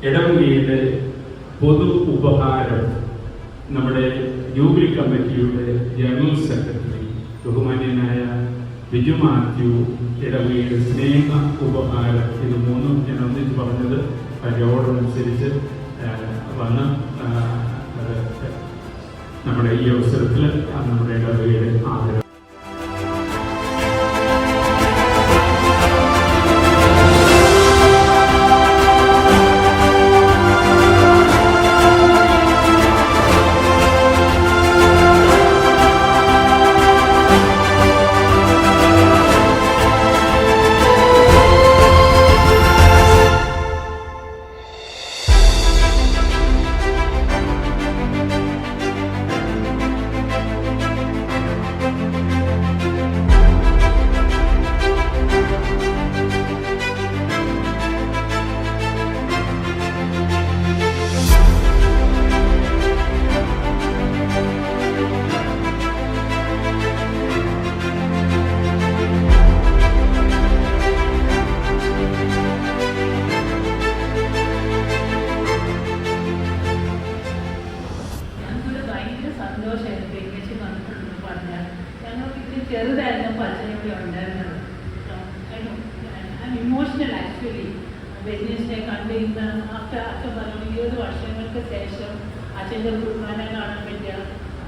ഇടവകയുടെ പൊതു ഉപഹാരം നമ്മുടെ ജൂബിലി കമ്മിറ്റിയുടെ ജനറൽ സെക്രട്ടറി ബഹുമാന്യനായ ബിജു മാത്യു ഇടവകയുടെ സ്നേഹ ഉപഹാരം, ഇത് മൂന്നും ഞാൻ ഒന്നിച്ച് പറഞ്ഞത് ഓർഡർ അനുസരിച്ച് വന്ന് നമ്മുടെ ഈ അവസരത്തിൽ നമ്മുടെ ഇടവകയുടെ ആദരം. ചെറുതായിരുന്നു അച്ഛനോട് ഉണ്ടായിരുന്നത്. ഇമോഷണൽ ആക്ച്വലി വെഡ്നസ്ഡേ കണ്ടിരുന്ന അച്ഛൻ പറഞ്ഞു 20 വർഷങ്ങൾക്ക് ശേഷം അച്ഛൻ്റെ കുർബാന കാണാൻ പറ്റുക.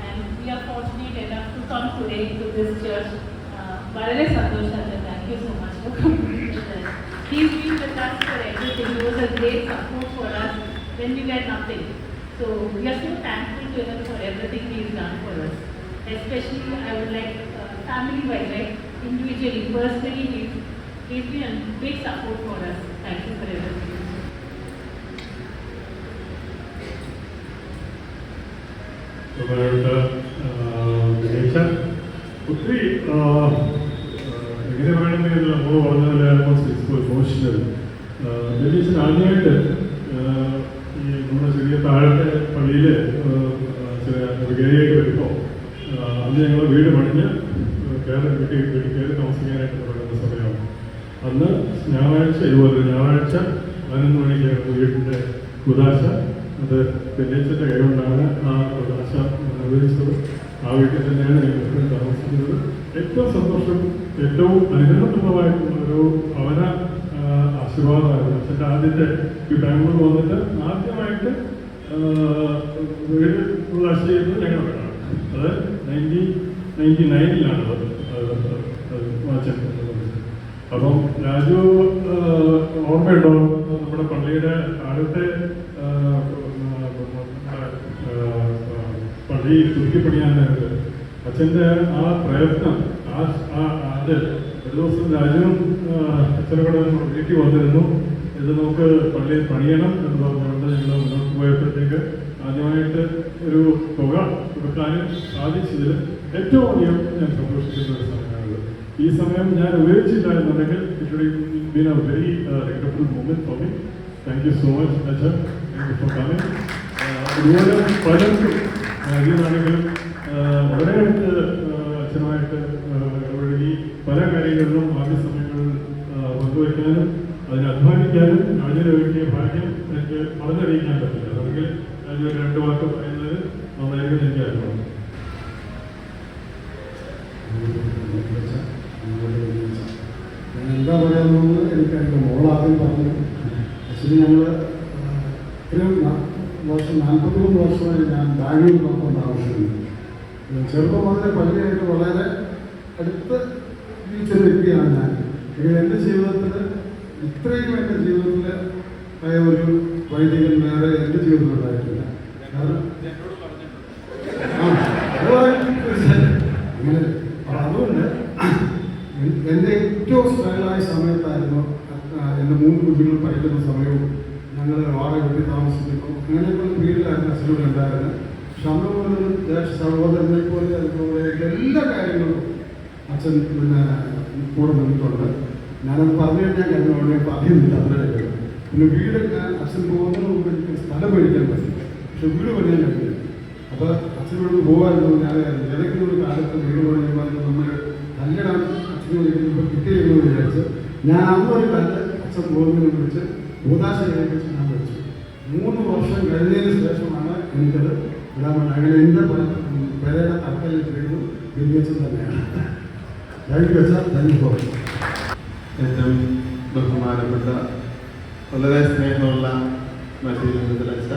And we are fortunate enough to come today to this church. വളരെ സന്തോഷം അച്ഛൻ. Thank you so much for coming. He's been with us for everything. He was a great support for us when we were nothing. So we are so thankful to him for everything he has done for us. Especially I would like family-wise, like individually, personally, he's been a big support for us. Thank you for everything. ഒത്തിരി എങ്ങനെ വേണമെങ്കിൽ നമ്മൾ പറഞ്ഞതിൽ emotional ബെനീച്ചൻ ആദ്യമായിട്ട് ഈ നമ്മുടെ ചെറിയ താഴത്തെ പള്ളിയിൽ ഗരിയൊക്കെ വരുമ്പോൾ അന്ന് ഞങ്ങൾ വീട് പണിഞ്ഞ് കയറി താമസിക്കാനായിട്ട് തുടങ്ങുന്ന സമയമാണ്. അന്ന് ഞായറാഴ്ച ഇതുപോലെ ഞായറാഴ്ച 11 മണിക്കായിരുന്നു വീടിൻ്റെ കുദാശ. അത് ബെനീച്ചൻ്റെ കൈകൊണ്ടാണ് ആ കുദാശ നിർവഹിച്ചത്. ആ വീട്ടിൽ തന്നെയാണ് ഞങ്ങൾ താമസിക്കുന്നത്. ഏറ്റവും സന്തോഷം, ഏറ്റവും അനുഗ്രഹപ്രദമായിട്ടുള്ള ഒരു ഭവന ആശീർവാദമായിരുന്നു. അച്ഛൻ്റെ ആദ്യത്തെ ഈ ബാംഗ്ലൂർ വന്നിട്ട് ആദ്യമായിട്ട് വീട് കുദാശ ചെയ്യുന്നത് ഞങ്ങളാണ്. അത് 1999 വാച്ചൻ. അപ്പം രാജു ഓർമ്മയുണ്ടോ, നമ്മുടെ പള്ളിയുടെ ആദ്യത്തെ പള്ളി പുതുക്കിപ്പണിയാനായിട്ട് അച്ഛൻ്റെ ആ പ്രയത്നം അത് ഒരു ദിവസം രാജുവും അച്ഛനെ കൂടെ വീട്ടിൽ വന്നിരുന്നു. ഇത് നമുക്ക് പള്ളിയിൽ പണിയണം എന്ന് പറഞ്ഞുകൊണ്ട് ഞങ്ങൾ മുന്നോട്ട് പോയപ്പോഴത്തേക്ക് ആദ്യമായിട്ട് ഒരു തുക കൊടുക്കാനും സാധിച്ചതിൽ ഏറ്റവും അധികം ഞാൻ സന്തോഷിക്കുന്ന ഒരു സമയമാണത്. ഈ സമയം ഞാൻ ഉപയോഗിച്ചില്ല എന്നുണ്ടെങ്കിൽ it would been a very regrettable moment for me. Thank you so much അച്ഛൻ, താങ്ക് യു ഫോർ കമ്മിങ്. ഇതുപോലെ പലർക്കും ഇതിനാണെങ്കിലും വളരെ അടുത്ത് അച്ഛനുമായിട്ട് ഇടപഴകി പല കാര്യങ്ങളിലും ആദ്യ സമയങ്ങളിൽ പങ്കുവയ്ക്കാനും അതിനെ അധ്വാനിക്കാനും അതിന് വേണ്ടിയ ഭാഗ്യം എനിക്ക് പറഞ്ഞറിയിക്കാൻ പറ്റില്ല. അല്ലെങ്കിൽ അതിന് 2 വാക്ക് പറയുന്നത് നന്നായിരിക്കും എനിക്ക് അറിയണം. എന്താ പറയാമെന്ന് എനിക്കറിയാം. മോളാദ്യം പറഞ്ഞു. ആക്ച്വലി ഞങ്ങൾ ഒരു 43 വർഷമായി ഞാൻ ബാംഗ്ലൂരിൽ നോക്കാൻ താമസിക്കുന്നു. ചെറുപ്പം മുതലേ പള്ളിയായിട്ട് വളരെ അടുത്ത് ജീവിച്ചൊരു വ്യക്തിയാണ് ഞാൻ. എൻ്റെ ജീവിതത്തിൽ ഇത്രയും എൻ്റെ ജീവിതത്തിൽ ആയ ഒരു വൈദികൻ വേറെ എൻ്റെ ജീവിതത്തിൽ ഉണ്ടായിട്ടില്ല. കാരണം അങ്ങനെ അതുകൊണ്ട് എൻ്റെ ഏറ്റവും സ്ട്രഗിളായ സമയത്തായിരുന്നു എൻ്റെ 3 കുഞ്ഞുങ്ങൾ പഠിക്കുന്ന സമയവും ഞങ്ങൾ വാടക വീട്ടിൽ താമസിക്കുന്നു. അങ്ങനെയൊക്കെ വീട്ടിലായിരുന്നു അച്ഛനോട് ഉണ്ടായിരുന്നത്. പക്ഷെ അന്ന് പോലും സഹോദരനെ പോലെ അതുപോലെ എല്ലാ കാര്യങ്ങളും അച്ഛൻ കൂടെ നിന്നിട്ടുണ്ട്. ഞാനത് പറഞ്ഞു കഴിഞ്ഞാൽ കഴിഞ്ഞ പറയുന്നില്ല അത്രയൊക്കെ. പിന്നെ വീട് അച്ഛൻ പോകുന്നതിന് മുമ്പ് എനിക്ക് സ്ഥലം മേടിക്കാൻ പറ്റും, പക്ഷെ വീട് പണിയാൻ കഴിയില്ല. അപ്പോൾ അച്ഛനോട് പോകാമായിരുന്നു. ഞാൻ ഏതെങ്കിലും ഒരു കാലത്ത് വീട് പണിയുമ്പോൾ നമ്മൾ കല്ലിടാൻ അച്ഛനോട് ഇപ്പോൾ കിട്ടിയെന്ന് വിചാരിച്ച് ഞാൻ അന്നൊരു കല്ല് അച്ഛൻ പോകുന്നതിനെ വിളിച്ച് ഭൂതാശ കഴിപ്പിച്ച് ഞാൻ വിളിച്ചു. 3 വർഷം കഴിഞ്ഞതിന് ശേഷമാണ് എനിക്കത് വിടാൻ പറ്റുന്നത്. അങ്ങനെ എൻ്റെ പേരയുടെ തട്ടലിൽ വീണ്ടും വിന്യസം തന്നെയാണ്. താങ്ക് യു അച്ഛാ, താങ്ക് യു ഫോർ. ഏറ്റവും ബഹുമാനപ്പെട്ട വളരെ സ്നേഹമുള്ള മറ്റൊരുച്ച,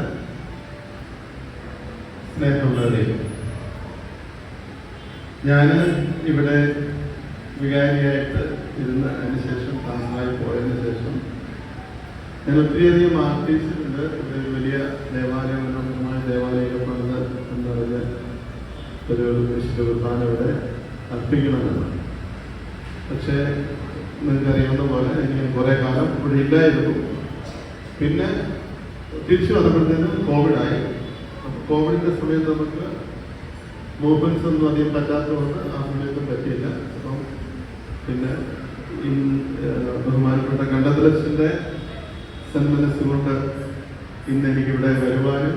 സ്നേഹമുള്ളവരെ, ഞാൻ ഇവിടെ വികാരിയായിട്ട് ഇരുന്ന് അതിനുശേഷം താമസമായി പോയതിനു ശേഷം ഞാൻ ഒത്തിരിയധികം ആഗ്രഹിച്ചിട്ടുണ്ട്. ഒരു വലിയ ദേവാലയം, മനോഹരമായ ദേവാലയം പണിത് എന്നറിഞ്ഞ ഒരു വിശുദ്ധ കുർബാന ഇവിടെ അർപ്പിക്കണമെന്ന്. പക്ഷേ നിങ്ങൾക്കറിയാവുന്ന പോലെ എനിക്ക് കുറേ കാലം ഇവിടെ ഇല്ലായിരുന്നു. പിന്നെ തിരിച്ചു വന്നപ്പോഴത്തേനും കോവിഡായി. അപ്പോൾ കോവിഡിൻ്റെ സമയത്ത് നമുക്ക് മൂവ്മെൻറ്റ്സ് ഒന്നും അധികം പറ്റാത്തതുകൊണ്ട് ആ സമയത്തും പറ്റിയില്ല. അപ്പം പിന്നെ ബഹുമാനപ്പെട്ട കണ്ടതലച്ചൻ്റെ സന്മനസ്സുകൊണ്ട് ഇന്ന് എനിക്കിവിടെ വരുവാനും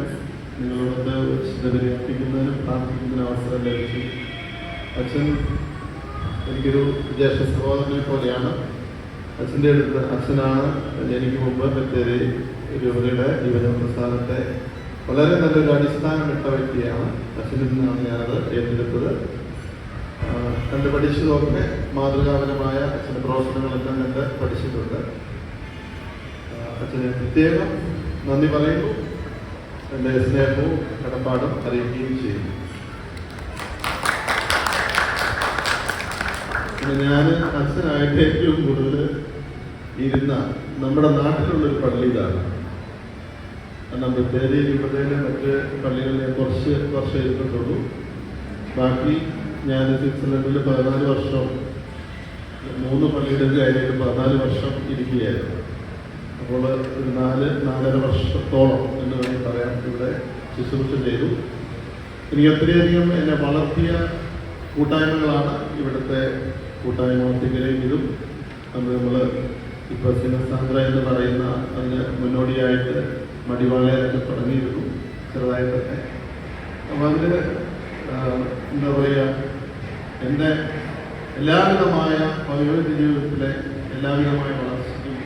നിങ്ങളോടൊത്ത് വിശുദ്ധബലി അർപ്പിക്കുന്നതിനും പ്രാർത്ഥിക്കുന്നതിനും അവസരം ലഭിച്ചു. അച്ഛൻ എനിക്കൊരു ജ്യേഷ്ഠ സഹോദരനെ പോലെയാണ്. അച്ഛൻ്റെ അടുത്ത് അച്ഛനാണ് എനിക്ക് മുമ്പ് ബത്തേരി രൂപതയുടെ യുവജനപ്രസ്ഥാനത്തെ വളരെ നല്ലൊരു അടിസ്ഥാനമിട്ട വ്യക്തിയാണ്. അച്ഛനിൽ നിന്നാണ് ഞാനത് ഏറ്റെടുത്തത്. കണ്ട് പഠിച്ചതൊക്കെ മാതൃകാപരമായ അച്ഛൻ്റെ പ്രവർത്തനങ്ങളെല്ലാം കണ്ട് പഠിച്ചിട്ടുണ്ട്. അച്ഛനെ പ്രത്യേകം നന്ദി പറയുന്നു, എൻ്റെ സ്നേഹവും കടപ്പാടും അറിയിക്കുകയും ചെയ്യുന്നു. പിന്നെ ഞാൻ അച്ഛനായിട്ട് ഏറ്റവും കൂടുതൽ ഇരുന്ന നമ്മുടെ നാട്ടിലുള്ളൊരു പള്ളി ഇതാണ്. കാരണം ബത്തേരി രൂപതയിലെ മറ്റ് പള്ളികളിൽ ഞാൻ കുറച്ച് വർഷം ഇരുന്നിട്ടുള്ളൂ. ബാക്കി ഞാൻ സ്വിറ്റ്സർലൻഡിൽ 14 വർഷം, 3 പള്ളിയുടെ കാര്യത്തിൽ 14 വർഷം ഇരിക്കുകയായിരുന്നു. അപ്പോൾ ഒരു 4-4.5 വർഷത്തോളം എന്ന് വേണമെങ്കിൽ പറയാം ഇവിടെ ശുശ്രൂഷ ചെയ്തു. എനിക്ക് ഒത്തിരിയധികം എന്നെ വളർത്തിയ കൂട്ടായ്മകളാണ് ഇവിടുത്തെ കൂട്ടായ്മ. തികരയും ഇതും നമ്മൾ ഇപ്പോൾ സിനസാന്ദ്ര എന്ന് പറയുന്ന അതിന് മുന്നോടിയായിട്ട് മടിവാളയൊക്കെ തുടങ്ങിയിരുന്നു ചെറുതായിട്ടൊക്കെ. അപ്പോൾ അതിൽ എന്താ പറയുക, എൻ്റെ എല്ലാവിധമായ പൗരോഹിത്യ ജീവിതത്തിലെ എല്ലാവിധമായ വളർച്ചയ്ക്കും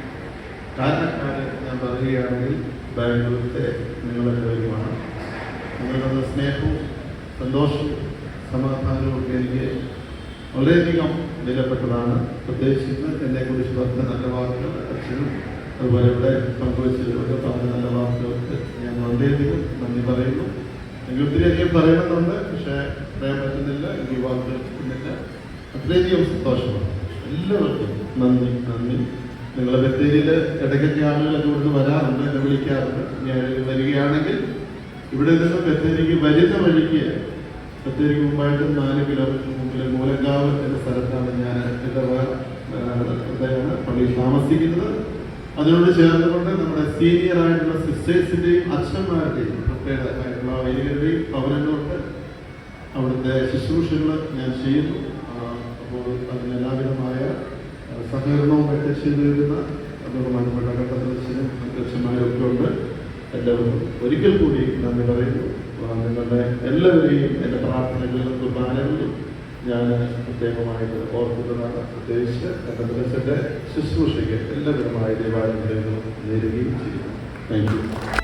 കാരണക്കാര് ഞാൻ പറയുകയാണെങ്കിൽ ബാംഗ്ലൂരിലെ നിങ്ങളെല്ലാവരുമാണ്. നിങ്ങളുടെ സ്നേഹവും സന്തോഷവും സമാധാനവും ഒക്കെ എനിക്ക് വളരെയധികം വിലപ്പെട്ടതാണ്. പ്രത്യേകിച്ച് ഇന്ന് എന്നെക്കുറിച്ച് പറഞ്ഞ നല്ല വാക്കുകൾ അച്ഛനും അതുപോലെ ഇവിടെ പങ്കുവച്ചവരൊക്കെ പറഞ്ഞ നല്ല വാക്കുകൾക്ക് ഞാൻ വളരെയധികം നന്ദി പറയുന്നു. എനിക്ക് ഒത്തിരിയധികം പറയണമെന്നുണ്ട്, പക്ഷേ പറയാൻ പറ്റുന്നില്ല, എനിക്ക് വാക്കുകൾ കിട്ടുന്നില്ല. അത്രയധികം സന്തോഷമാണ്. എല്ലാവർക്കും നന്ദി. നിങ്ങളെ ബത്തേരിയിൽ ഇടയ്ക്കൊക്കെ ആളുകളൊക്കെ ഇവിടുന്ന് വരാറുണ്ട്, എന്നെ വിളിക്കാറുണ്ട്. ഞാൻ വരികയാണെങ്കിൽ ഇവിടെ നിന്ന് ബത്തേരിക്ക് വരുന്ന വഴിക്ക് ബത്തേരിക്ക് മുമ്പായിട്ട് 4 കിലോമീറ്റർ മുമ്പിൽ മൂലങ്കാവ് എന്ന സ്ഥലത്താണ് ഞാൻ എൻ്റെ പള്ളിയിൽ താമസിക്കുന്നത്. അതിനോട് ചേർന്നുകൊണ്ട് നമ്മുടെ സീനിയർ ആയിട്ടുള്ള സിസ്റ്റേഴ്സിൻ്റെയും അച്ഛന്മാരുടെയും പ്രത്യേകമായിട്ടുള്ള വൈദികരുടെയും ഭവനങ്ങളുണ്ട്. അവിടുത്തെ ശുശ്രൂഷകൾ ഞാൻ ചെയ്യുന്നു. അപ്പോൾ അതിന് എല്ലാവിധമായ സഹകരണവും ഒക്കെ ചെയ്തു തരുന്ന ബഹുമാനപ്പെട്ട കണ്ടതലച്ചനും അധ്യക്ഷന്മാരും ഒക്കെ ഉണ്ട്. എല്ലാവർക്കും ഒരിക്കൽ കൂടി നന്ദി പറയുന്നു. നിങ്ങളുടെ എല്ലാവരെയും എൻ്റെ പ്രാർത്ഥനകളിലും കുർബാനകളിലും ഞാൻ പ്രത്യേകമായിട്ട് ഓർക്കുന്നതാണ്. പ്രത്യേകിച്ച് കണ്ടതലച്ചൻ്റെ ശുശ്രൂഷയ്ക്ക് എല്ലാവിധമായ ദൈവാനുഗ്രഹങ്ങളും നേരുകയും ചെയ്യുന്നു. Thank you.